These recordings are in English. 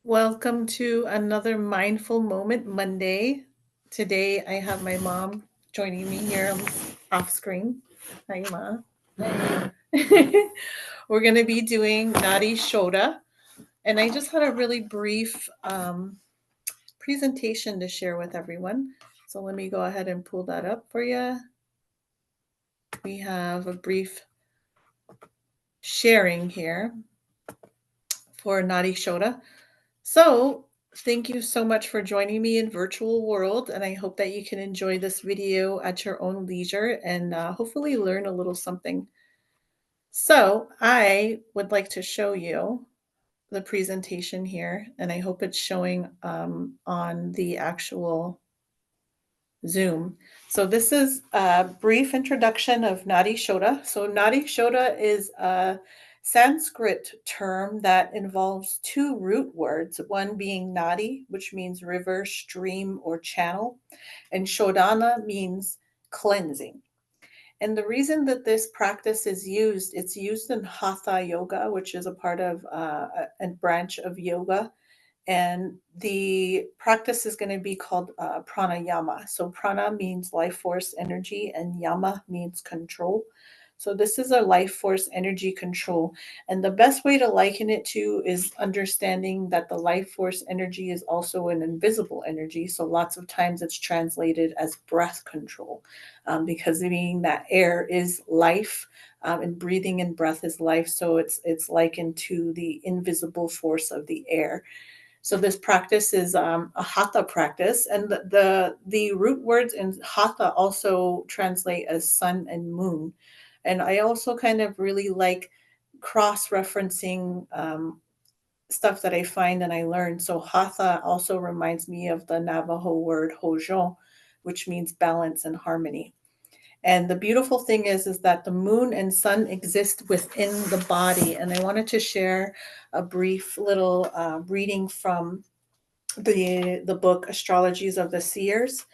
Welcome to another Mindful Moment Monday. Today I have my mom joining me here off screen. Hi, Ma. We're going to be doing Nadi Shodhana. And I just had a really brief presentation to share with everyone. So let me go ahead and pull that up for you. We have a brief sharing here for Nadi Shodhana. So thank you so much for joining me in virtual world, and I hope that you can enjoy this video at your own leisure and hopefully learn a little something. So I would like to show you the presentation here, and I hope it's showing on the actual Zoom. So this is a brief introduction of Nadi Shodhana. So Nadi Shodhana is a Sanskrit term that involves two root words, one being Nadi, which means river, stream, or channel, and Shodhana means cleansing. And the reason that this practice is used, it's used in Hatha Yoga, which is a part of a branch of yoga, and the practice is going to be called pranayama. So prana means life force energy and yama means control. So this is a life force energy control, and the best way to liken it to is understanding that the life force energy is also an invisible energy. So lots of times it's translated as breath control, because meaning that air is life, and breathing and breath is life. So it's likened to the invisible force of the air. So this practice is a hatha practice, and the root words in hatha also translate as sun and moon. And I also kind of really like cross referencing stuff that I find and I learn. So hatha also reminds me of the Navajo word hojon, which means balance and harmony. And the beautiful thing is that the moon and sun exist within the body. And I wanted to share a brief little reading from the book Astrology of the Seers,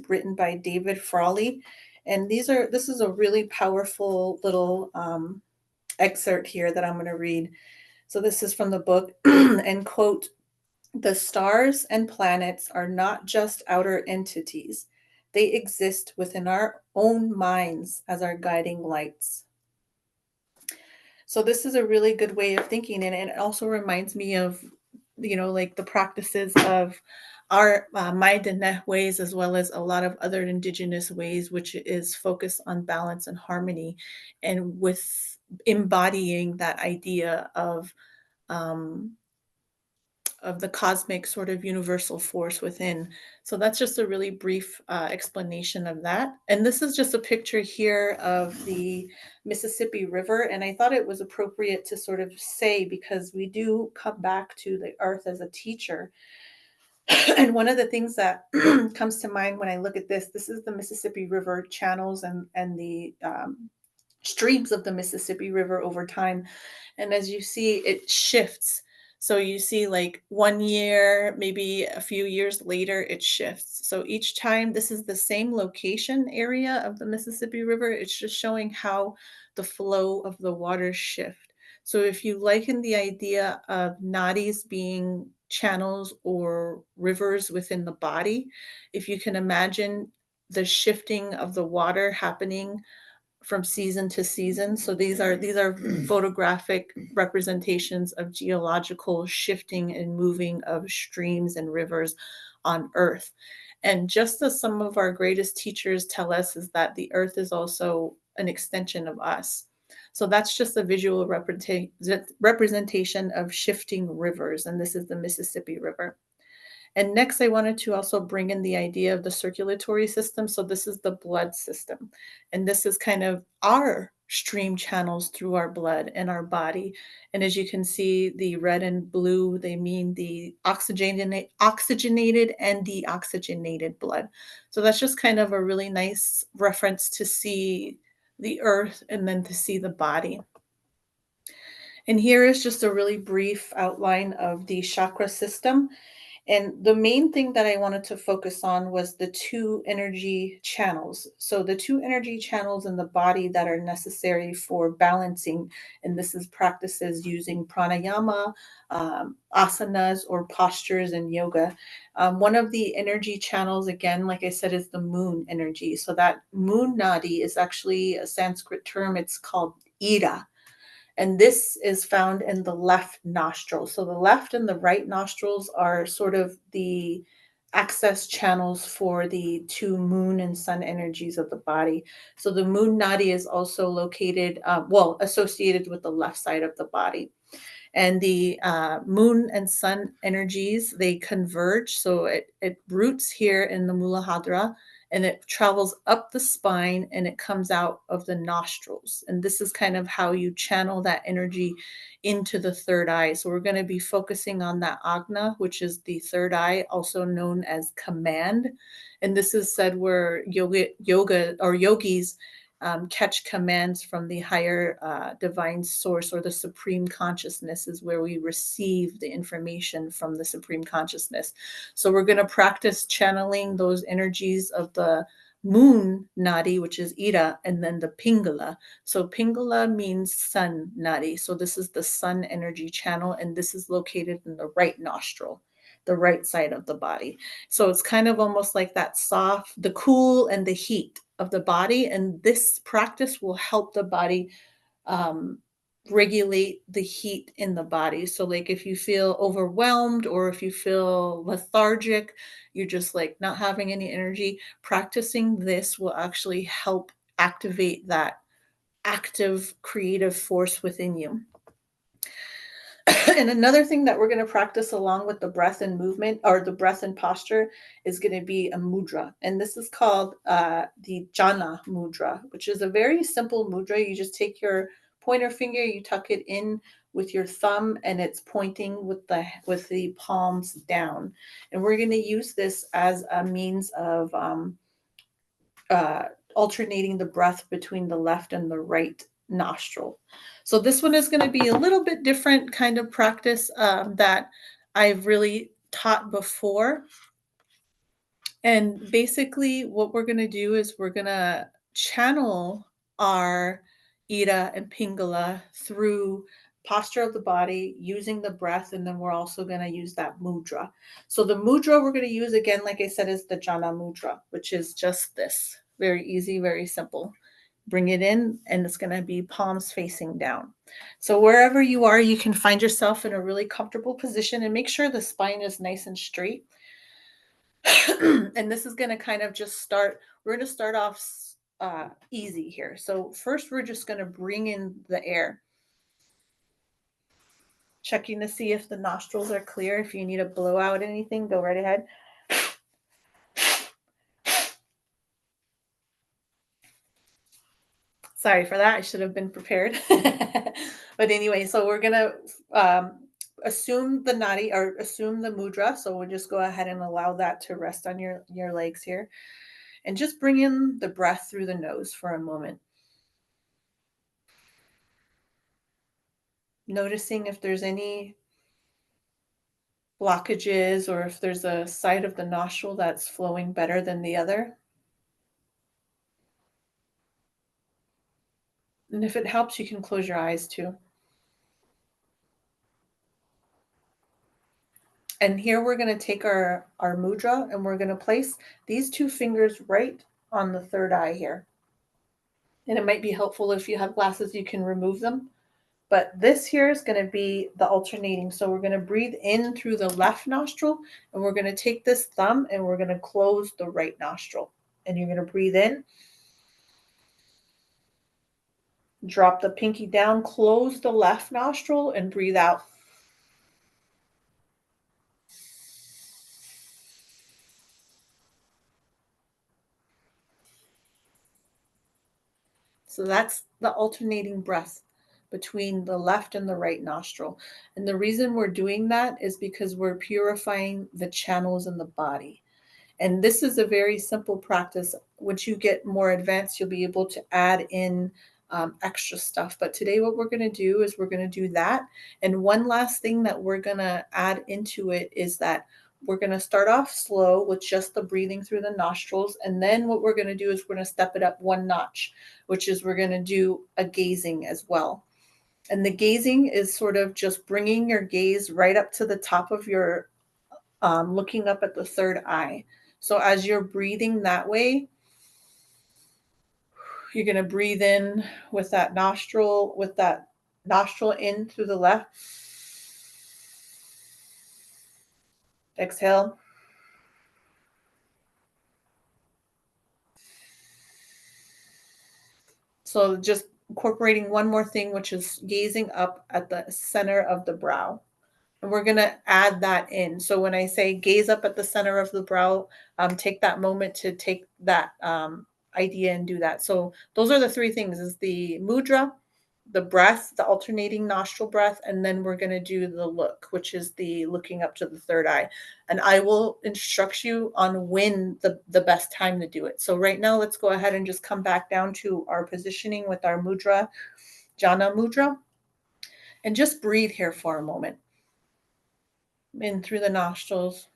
written by David Frawley. And this is a really powerful little excerpt here that I'm going to read. So this is from the book and quote, "The stars and planets are not just outer entities. They exist within our own minds as our guiding lights." So this is a really good way of thinking, and it also reminds me of, like the practices of our Maidaneh ways, as well as a lot of other indigenous ways, which is focused on balance and harmony, and with embodying that idea um, of the cosmic sort of universal force within. So that's just a really brief explanation of that. And this is just a picture here of the Mississippi River. And I thought it was appropriate to sort of say, because we do come back to the earth as a teacher. And one of the things that comes to mind when I look at this is the Mississippi River channels and the streams of the Mississippi River over time. And as you see, it shifts. So you see, like 1 year, maybe a few years later, it shifts. So each time, this is the same location area of the Mississippi River. It's just showing how the flow of the waters shift. So if you liken the idea of nadis being channels or rivers within the body, if you can imagine the shifting of the water happening from season to season. So these are photographic representations of geological shifting and moving of streams and rivers on Earth. And just as some of our greatest teachers tell us, is that the Earth is also an extension of us. So that's just a visual representation of shifting rivers, and this is the Mississippi River. And next, I wanted to also bring in the idea of the circulatory system. So this is the blood system. And this is kind of our stream channels through our blood and our body. And as you can see, the red and blue, they mean the oxygenated and deoxygenated blood. So that's just kind of a really nice reference to see the earth and then to see the body. And here is just a really brief outline of the chakra system. And the main thing that I wanted to focus on was the two energy channels. So, the two energy channels in the body that are necessary for balancing, and this is practices using pranayama, asanas, or postures in yoga. One of the energy channels, again, like I said, is the moon energy. So, that moon nadi is actually a Sanskrit term, it's called ida, and this is found in the left nostril. So the left and the right nostrils are sort of the access channels for the two moon and sun energies of the body. So the moon nadi is also located, associated with the left side of the body. And the moon and sun energies, they converge. So it roots here in the Muladhara, and it travels up the spine and it comes out of the nostrils. And this is kind of how you channel that energy into the third eye. So we're going to be focusing on that agna, which is the third eye, also known as command. And this is said where yoga or yogis catch commands from the higher divine source, or the supreme consciousness is where we receive the information from the supreme consciousness. So we're going to practice channeling those energies of the moon nadi, which is ida, and then the pingala. So pingala means sun nadi. So this is the sun energy channel, and this is located in the right nostril, the right side of the body. So it's kind of almost like that soft, the cool and the heat of the body. And this practice will help the body um, regulate the heat in the body. So, like if you feel overwhelmed or if you feel lethargic, you're just like not having any energy, practicing this will actually help activate that active creative force within you. And another thing that we're going to practice along with the breath and movement, or the breath and posture, is going to be a mudra. And this is called the jhana mudra, which is a very simple mudra. You just take your pointer finger, you tuck it in with your thumb, and it's pointing with the palms down. And we're going to use this as a means of uh, alternating the breath between the left and the right nostril. So this one is going to be a little bit different kind of practice that I've really taught before. And basically what we're going to do is we're going to channel our Ida and Pingala through posture of the body, using the breath, and then we're also going to use that mudra. So the mudra we're going to use, again, like I said, is the Jhana mudra, which is just this. Very easy, very simple. Bring it in, and it's going to be palms facing down. So wherever you are, you can find yourself in a really comfortable position, and make sure the spine is nice and straight. And this is going to kind of just start, we're going to start off easy here. So first, we're just going to bring in the air, checking to see if the nostrils are clear. If you need to blow out anything, go right ahead. Sorry for that. I should have been prepared. But anyway, so we're going to assume the nadi, or assume the mudra. So we'll just go ahead and allow that to rest on your legs here. And just bring in the breath through the nose for a moment. Noticing if there's any blockages, or if there's a side of the nostril that's flowing better than the other. And if it helps, you can close your eyes too. And here we're going to take our mudra, and we're going to place these two fingers right on the third eye here. And it might be helpful if you have glasses, you can remove them. But this here is going to be the alternating. So we're going to breathe in through the left nostril, and we're going to take this thumb and we're going to close the right nostril. And you're going to breathe in, drop the pinky down, close the left nostril, and breathe out. So that's the alternating breath between the left and the right nostril. And the reason we're doing that is because we're purifying the channels in the body. And this is a very simple practice. Once you get more advanced, you'll be able to add in extra stuff. But today, what we're going to do is we're going to do that. And one last thing that we're going to add into it is that we're going to start off slow with just the breathing through the nostrils. And then what we're going to do is we're going to step it up one notch, which is we're going to do a gazing as well. And the gazing is sort of just bringing your gaze right up to the top of your, looking up at the third eye. So as you're breathing that way, you're going to breathe in with that nostril in through the left. Exhale. So just incorporating one more thing, which is gazing up at the center of the brow. And we're going to add that in. So when I say gaze up at the center of the brow, take that moment to take that idea and do that. So those are the three things: is the mudra, the breath, the alternating nostril breath, and then we're going to do the look, which is the looking up to the third eye. And I will instruct you on when the best time to do it. So right now, let's go ahead and just come back down to our positioning with our mudra, Jhana mudra, and just breathe here for a moment. In through the nostrils.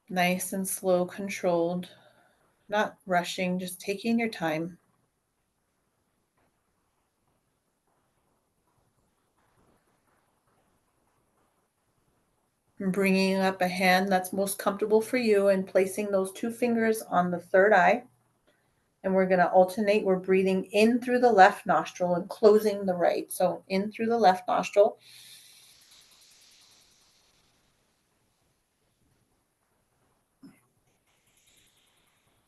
Nice and slow, controlled, not rushing, just taking your time. And bringing up a hand that's most comfortable for you and placing those two fingers on the third eye. And we're going to alternate. We're breathing in through the left nostril and closing the right. So in through the left nostril.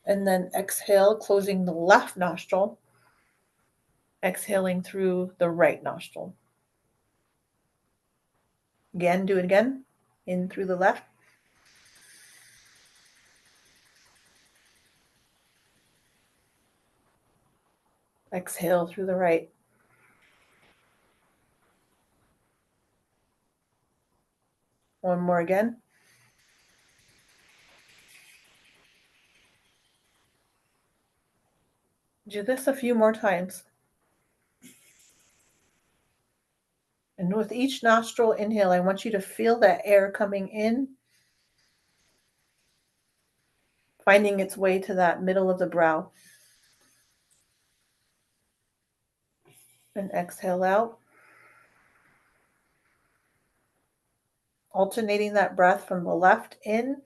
And then exhale, closing the left nostril. Exhaling through the right nostril. Again, do it again. In through the left. Exhale through the right. One more again. Do this a few more times. And with each nostril inhale, I want you to feel that air coming in, finding its way to that middle of the brow. And exhale out. Alternating that breath from the left in.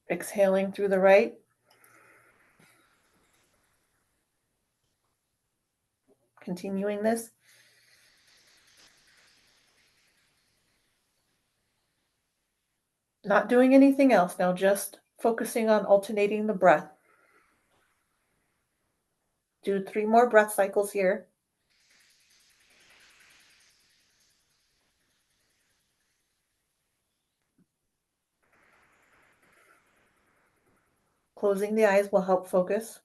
Exhaling through the right. Continuing this. Not doing anything else now, just focusing on alternating the breath. Do 3 more breath cycles here. Closing the eyes will help focus.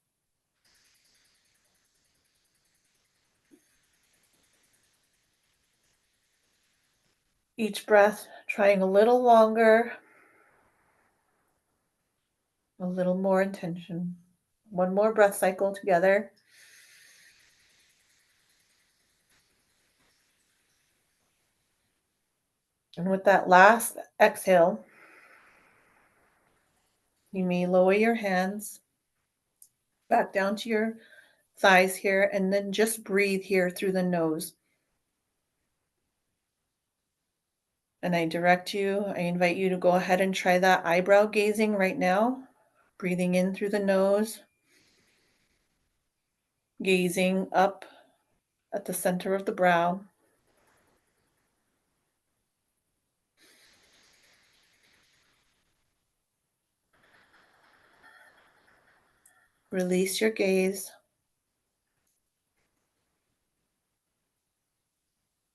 Each breath trying a little longer, a little more intention. One more breath cycle together. And with that last exhale, you may lower your hands back down to your thighs here, and then just breathe here through the nose. And I invite you to go ahead and try that eyebrow gazing right now. Breathing in through the nose, gazing up at the center of the brow. Release your gaze.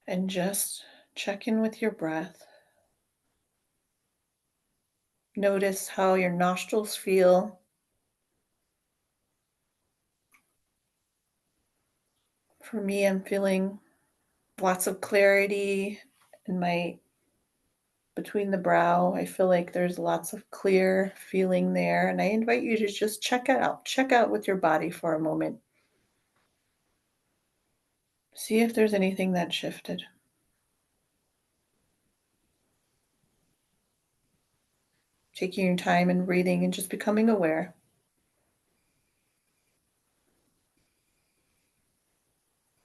And just check in with your breath. Notice how your nostrils feel. For me, I'm feeling lots of clarity in my between the brow. I feel like there's lots of clear feeling there. And I invite you to just check it out. Check out with your body for a moment. See if there's anything that shifted. Taking your time and breathing and just becoming aware.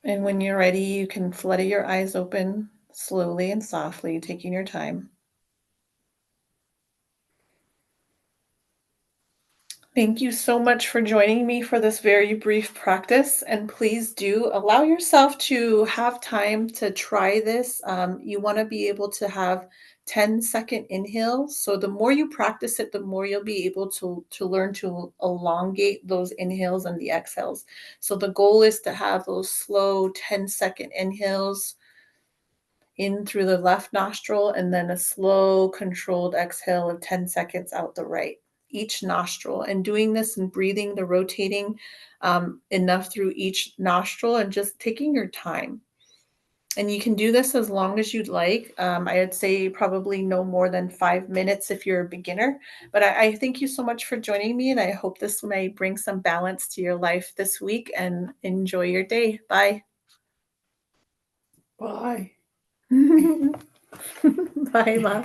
And when you're ready, you can flutter your eyes open slowly and softly, taking your time. Thank you so much for joining me for this very brief practice. And please do allow yourself to have time to try this. You want to be able to have 10-second inhales. So the more you practice it, the more you'll be able to learn to elongate those inhales and the exhales. So the goal is to have those slow 10-second inhales in through the left nostril and then a slow controlled exhale of 10 seconds out the right, each nostril. And doing this and breathing the rotating enough through each nostril and just taking your time. And you can do this as long as you'd like. I would say probably no more than 5 minutes if you're a beginner. But I thank you so much for joining me, and I hope this may bring some balance to your life this week, and enjoy your day. Bye. Bye. Bye, Ma.